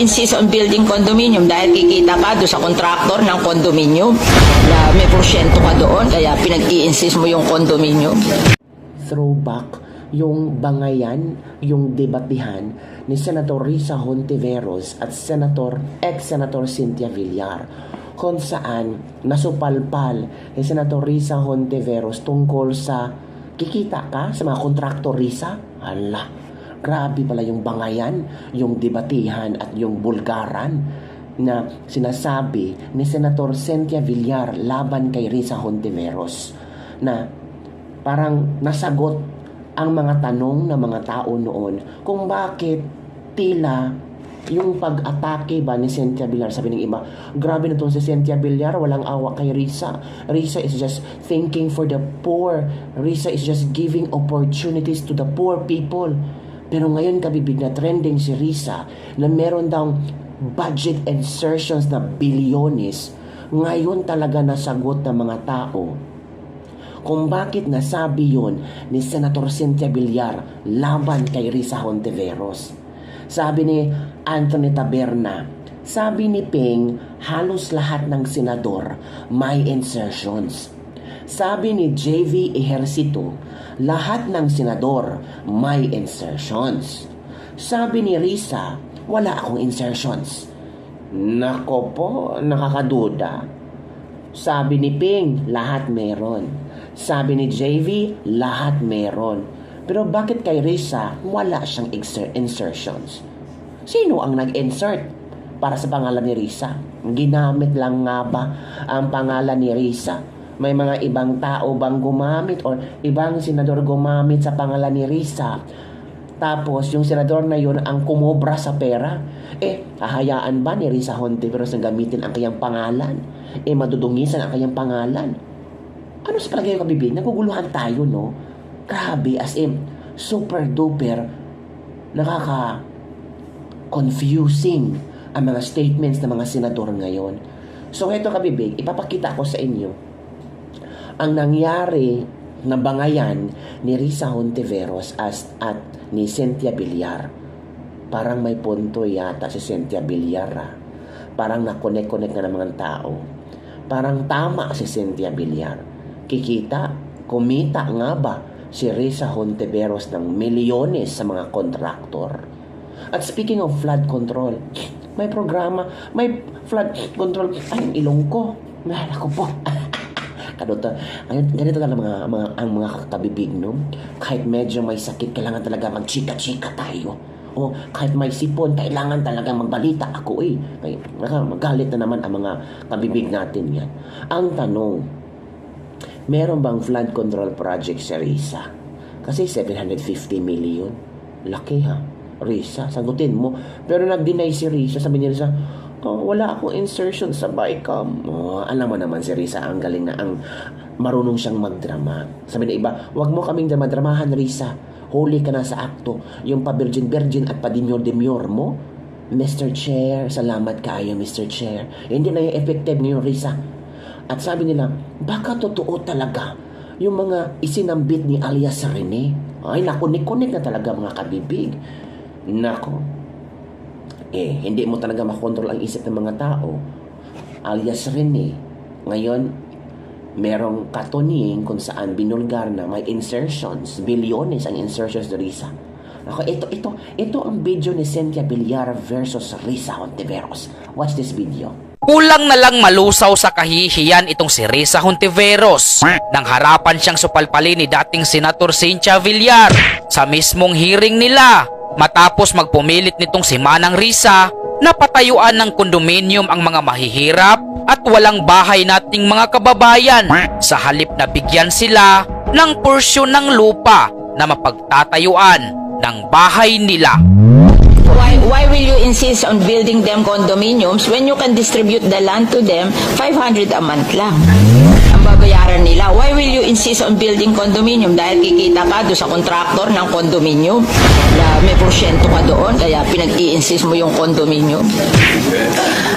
insist on building condominium dahil kikita ka doon sa contractor ng condominium. May porsyento ka doon, kaya pinag-i-insist mo yung condominium. Throwback yung bangayan, yung debatihan ni Senator Risa Hontiveros at ex-Senator Cynthia Villar, kung saan nasupalpal ni Senator Risa Hontiveros tungkol sa kikita ka sa mga kontraktor, Risa. Hala, grabe pala yung bangayan, yung debatihan at yung bulgaran na sinasabi ni Senator Cynthia Villar laban kay Risa Hontiveros, na parang nasagot ang mga tanong ng mga tao noon kung bakit tila yung pag-atake ba ni Cynthia Villar. Sabi ng iba, grabe na itong si Cynthia Villar, walang awa kay Risa. Risa is just thinking for the poor. Risa is just giving opportunities to the poor people. Pero ngayon kabibig na trending si Risa na meron daw budget insertions na bilyones. Ngayon talaga nasagot ng mga tao kung bakit nasabi yon ni Senator Cynthia Villar laban kay Risa Hontiveros. Sabi ni Anthony Taberna, sabi ni Ping, halos lahat ng senador may insertions. Sabi ni JV Ejercito, lahat ng senador may insertions. Sabi ni Risa, wala akong insertions. Nako po, nakakaduda. Sabi ni Ping, lahat meron. Sabi ni JV, lahat meron. Pero bakit kay Risa, wala siyang insertions? Sino ang nag-insert para sa pangalan ni Risa? Ginamit lang nga ba ang pangalan ni Risa? May mga ibang tao bang gumamit or ibang senador gumamit sa pangalan ni Risa? Tapos yung senador na yun ang kumobra sa pera? Hahayaan ba ni Risa Hontiveros na gamitin ang kanyang pangalan? Madudungisan ang kanyang pangalan? Ano sa palagay ko, kabibig? Naguguluhan tayo, no? Grabe, as in, super duper nakaka-confusing ang mga statements ng mga senador ngayon. So, ito, kabibig, ipapakita ko sa inyo ang nangyari na bangayan ni Risa Hontiveros at ni Cynthia Villar. Parang may punto yata si Cynthia Villar. Parang nakonek-konek na ng mga tao. Parang tama si Cynthia Villar. Kumita nga ba si Risa Hontiveros ng milyones sa mga kontraktor? At speaking of flood control, may programa, may flood control. Ay, ilong ko. Ako po. Ganito talaga ang mga kabibig, no? Kahit medyo may sakit, kailangan talaga magchika-chika tayo. O kahit may sipon, kailangan talaga magbalita ako magalit na naman ang mga kabibig natin yan. Ang tanong, meron bang flood control project si Risa? Kasi 750 million. Laki ha, Risa. Sagutin mo. Pero nag-deny si Risa. Sabi ni Risa, wala akong insertion sa BICAM. Alam mo naman si Risa, ang galing na, ang marunong siyang magdrama. Sabi na iba, wag mo kaming dramahan, Risa. Huli ka na sa akto. Yung pa-virgin-virgin at pa-demure-demure mo. Mr. Chair, salamat kayo, Mr. Chair. Hindi na yung effective ngayon, Risa. At sabi nila, baka totoo talaga yung mga isinambit ni alias Rene. Ay, nakunik-kunik na talaga mga kabibig. Nako. Hindi mo talaga makontrol ang isip ng mga tao. Alias Rene. Ngayon, merong katuning kung saan binulgar na may insertions, bilyones ang insertions ni Risa. Ako, ito ang video ni Cynthia Villar versus Risa Hontiveros. Watch this video. Kulang na lang malusaw sa kahihiyan itong si Risa Hontiveros nang harapan siyang supalpalin ni dating Senator Cynthia Villar sa mismong hearing nila matapos magpumilit nitong si Manang Risa na patayuan ng kondominium ang mga mahihirap at walang bahay nating mga kababayan sa halip na bigyan sila ng porsyon ng lupa na mapagtatayuan ng bahay nila. Why will you insist on building them condominiums when you can distribute the land to them 500 a month lang? Ang babayaran nila. Why will you insist on building condominium? Dahil kikita ka doon sa contractor ng condominium. May porsyento ka doon, kaya pinag-i-insist mo yung condominium.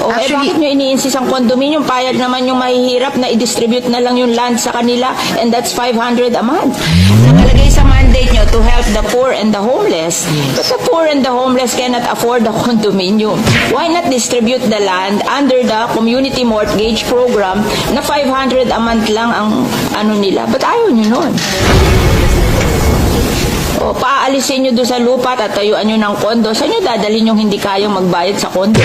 Bakit nyo ini-insist ang condominium? Payag naman yung mahihirap na i-distribute na lang yung land sa kanila, and that's 500 a month. Nakalagay sa mandate nyo to help the poor and the homeless. But the poor and the homeless cannot afford the condominium. Why not distribute the land under the community mortgage program na 500 a month lang ang ano nila? But ayaw nyo nun. O, paalisin nyo doon sa lupa, tatayuan nyo ng kondo. Saan nyo dadalhin yung hindi kayang magbayad sa kondo?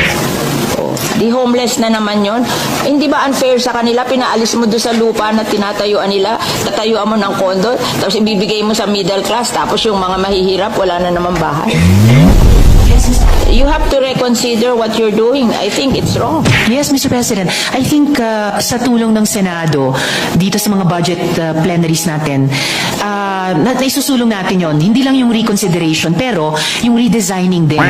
O, di homeless na naman yon. Hindi ba unfair sa kanila? Pinaalis mo doon sa lupa na tinatayuan nila, tatayuan mo ng kondo, tapos ibibigay mo sa middle class, tapos yung mga mahihirap, wala na naman bahay. You have to reconsider what you're doing. I think it's wrong. Yes, Mr. President. I think sa tulong ng Senado, dito sa mga budget plenaries natin, naisusulong natin yon. Hindi lang yung reconsideration, pero yung redesigning din.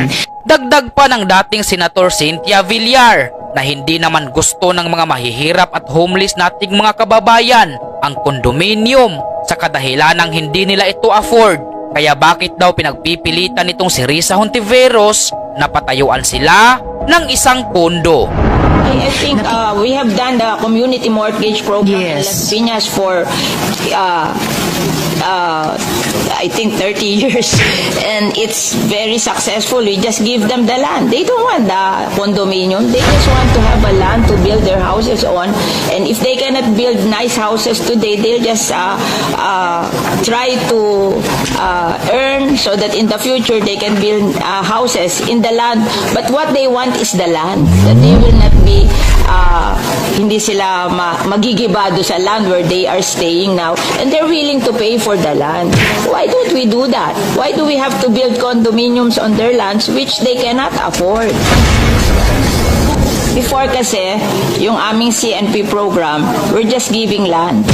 Dagdag pa ng dating Senator Cynthia Villar na hindi naman gusto ng mga mahihirap at homeless nating mga kababayan ang kondominium sa kadahilanang hindi nila ito afford. Kaya bakit daw pinagpipilitan nitong si Risa Hontiveros na patayuan sila ng isang kondo? I think we have done the community mortgage program in Las Piñas for I think 30 years, and it's very successful. We just give them the land. They don't want the condominium. They just want to have a land to build their houses on, and if they cannot build nice houses today, they'll just try to earn so that in the future they can build houses in the land. But what they want is the land, that they will not be hindi sila magigibado sa land where they are staying now, and they're willing to pay for the land. Why don't we do that? Why do we have to build condominiums on their lands which they cannot afford? Before kasi, yung aming CNP program, we're just giving land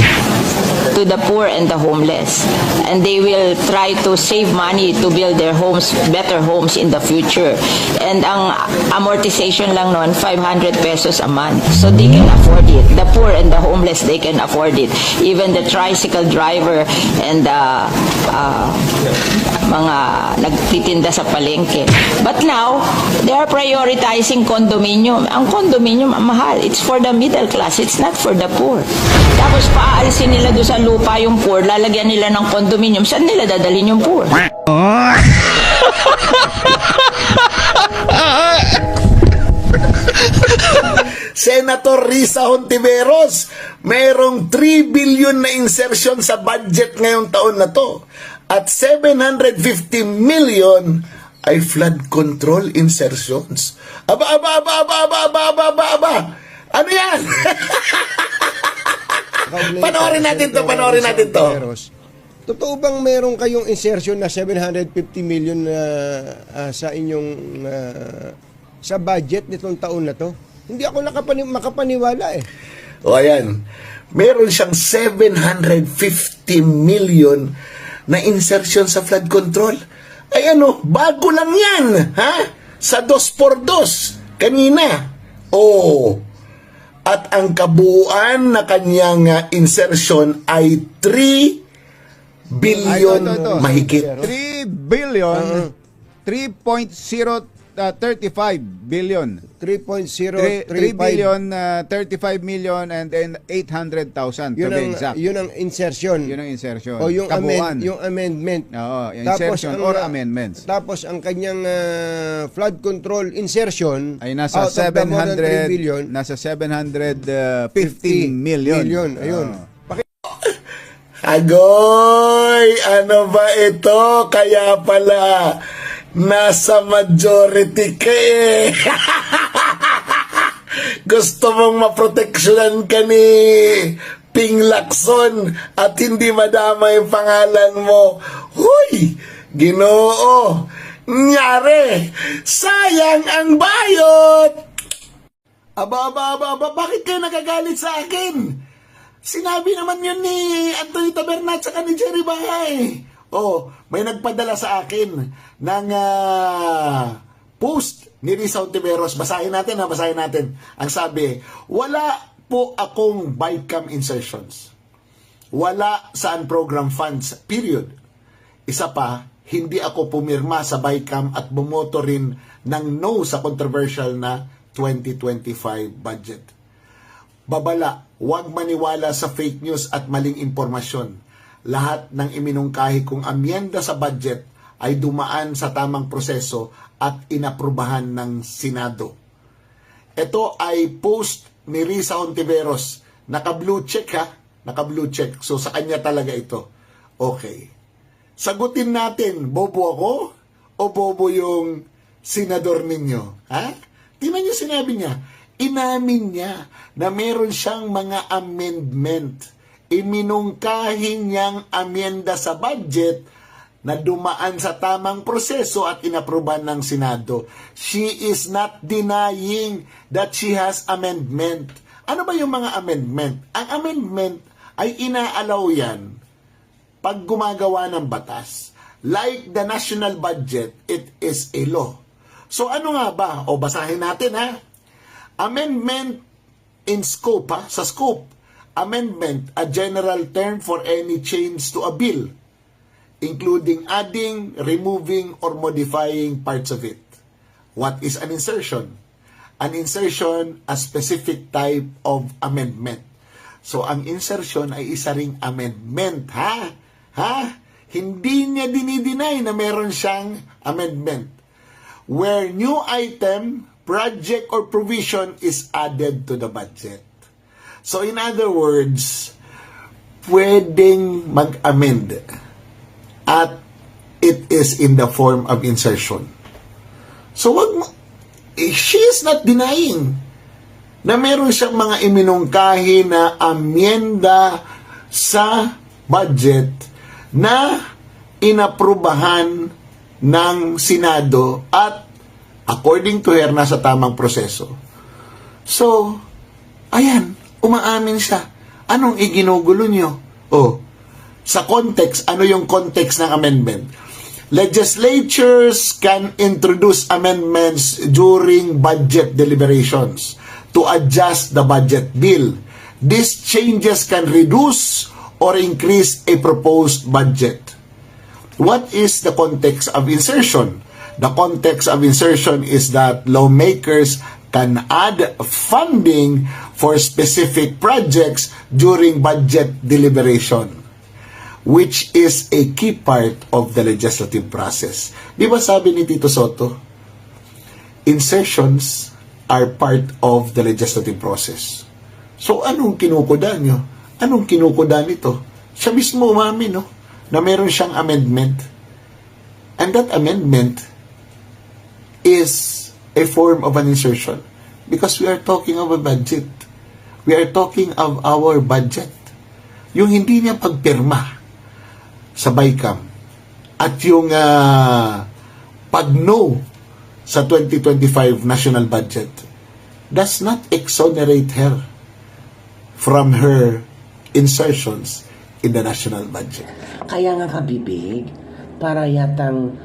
to the poor and the homeless. And they will try to save money to build their homes, better homes in the future. And ang amortization lang noon, 500 pesos a month. So they can afford it. The poor and the homeless, they can afford it. Even the tricycle driver and the mga nagtitinda sa palengke. But now, they are prioritizing condominium. Ang condominium, mahal. It's for the middle class. It's not for the poor. Tapos paalisin nila doon sa lupa yung poor, lalagyan nila ng condominium. Saan nila dadalhin yung poor? Senator Risa Hontiveros, merong 3 billion na insertion sa budget ngayong taon na to. At 750 million ay flood control insertions. Aba. Ano yan? Panoorin natin to. Totoo bang meron kayong insertion na 750 million na sa inyong sa budget nitong taon na to? Hindi ako makapaniwala eh. O ayan, meron siyang 750 million na insertion sa flood control. Ay ano, bago lang yan, ha? Sa 2x2 kanina. Oh. At ang kabuuan na kanyang insertion ay 3 billion mahigit. 3 billion, 3.035 billion. 3.035 3 billion, 35 million and then 800,000 to be exact. Yun ang insertion. Yun ang insertion. O yung Kabuuan. yung amendment. Oo, yung insertion or amendments. Tapos ang kanyang flood control insertion Ay nasa out of the more than 3 billion, 700, nasa 715 million. Ayun. Agoy! Ano ba ito? Kaya pala nasa majority ka eh. Gusto mong maproteksyonan ka ni Ping Lacson at hindi madama yung pangalan mo. Huy! Ginoo! Nyari! Sayang ang bayot! Aba, bakit kayo nagagalit sa akin? Sinabi naman yun ni Antonio Tabernat sa ni Jerry Bahay. Oh, may nagpadala sa akin ng post ni Risa Hontiveros. Basahin natin. Ang sabi, wala po akong bycam insertions. Wala sa program funds, period. Isa pa, hindi ako pumirma sa bycam at bumoto rin ng no sa controversial na 2025 budget. Babala, huwag maniwala sa fake news at maling impormasyon. lahat ng iminungkahi kong amyenda sa budget ay dumaan sa tamang proseso at inaprubahan ng Senado. Ito ay post ni Risa Hontiveros. Naka-blue check ha? Naka-blue check. So sa kanya talaga ito. Okay. Sagutin natin, bobo ako o bobo yung senador ninyo? Ha? Tingnan niyo sinabi niya. Inamin niya na meron siyang mga amendment. Iminungkahi niyang amyenda sa budget na dumaan sa tamang proseso at inaproban ng Senado. She is not denying that she has amendment. Ano ba yung mga amendment? Ang amendment ay inaalaw yan pag gumagawa ng batas. Like the national budget, it is a law. So ano nga ba? O basahin natin ha. Amendment in scope ha? Sa scope. Amendment, a general term for any change to a bill, including adding, removing, or modifying parts of it. What is an insertion? An insertion, a specific type of amendment. So, ang insertion ay isa ring amendment, ha? Ha? Hindi niya dinideny na meron siyang amendment. Where new item, project, or provision is added to the budget. So, in other words, pwedeng mag-amend at it is in the form of insertion. So, she is not denying na meron siyang mga iminungkahi na amyenda sa budget na inaprubahan ng Senado at according to her, nasa tamang proseso. So, ayan, umaamin siya. Anong iginugulo nyo? Oh, sa context, ano yung context ng amendment? Legislatures can introduce amendments during budget deliberations to adjust the budget bill. These changes can reduce or increase a proposed budget. What is the context of insertion? The context of insertion is that lawmakers can add funding for specific projects during budget deliberation, which is a key part of the legislative process. Di ba sabi ni Tito Soto, insertions are part of the legislative process. So anong kinukuda nyo? Anong kinukuda nito? Siya mismo umamin, no? Na meron siyang amendment. And that amendment is a form of an insertion because we are talking of a budget. We are talking of our budget. Yung hindi niya pagpirma sa BICAM at yung pag-no sa 2025 national budget does not exonerate her from her insertions in the national budget. Kaya nga kabibig, para yatang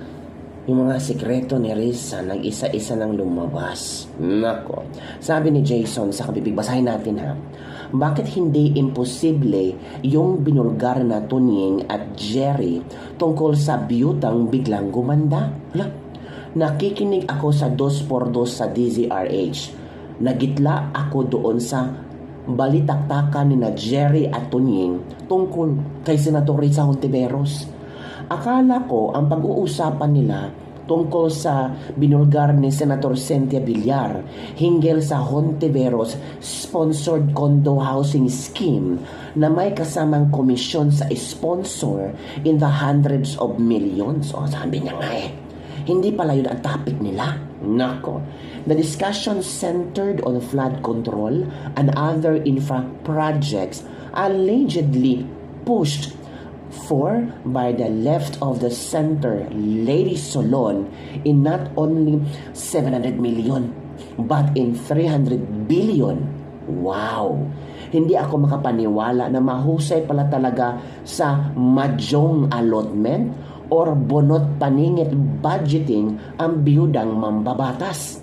yung mga sekreto ni Risa nag-isa-isa nang lumabas. Nako. Sabi ni Jason sa kabibig, basahin natin ha. Bakit hindi imposible yung binulgar na Tunying at Jerry tungkol sa biyutang biglang gumanda? Nakikinig ako sa 2x2 sa DZRH. Nagitla ako doon sa balitaktakan ni na Jerry at Tunying tungkol kay Senator Risa Hontiveros. Akala ko ang pag-uusapan nila tungkol sa binulgar ni Senator Cynthia Villar hinggil sa Hontiveros sponsored condo housing scheme na may kasamang komisyon sa sponsor in the hundreds of millions. O sabi niya nga hindi pala yun ang topic nila. Nako. The discussion centered on flood control and other infra projects allegedly pushed for by the left of the center Lady Solon in not only 700 million but in 300 billion. Wow! Hindi ako makapaniwala na mahusay pala talaga sa mahjong allotment or bonot paningit budgeting ang biyudang mambabatas.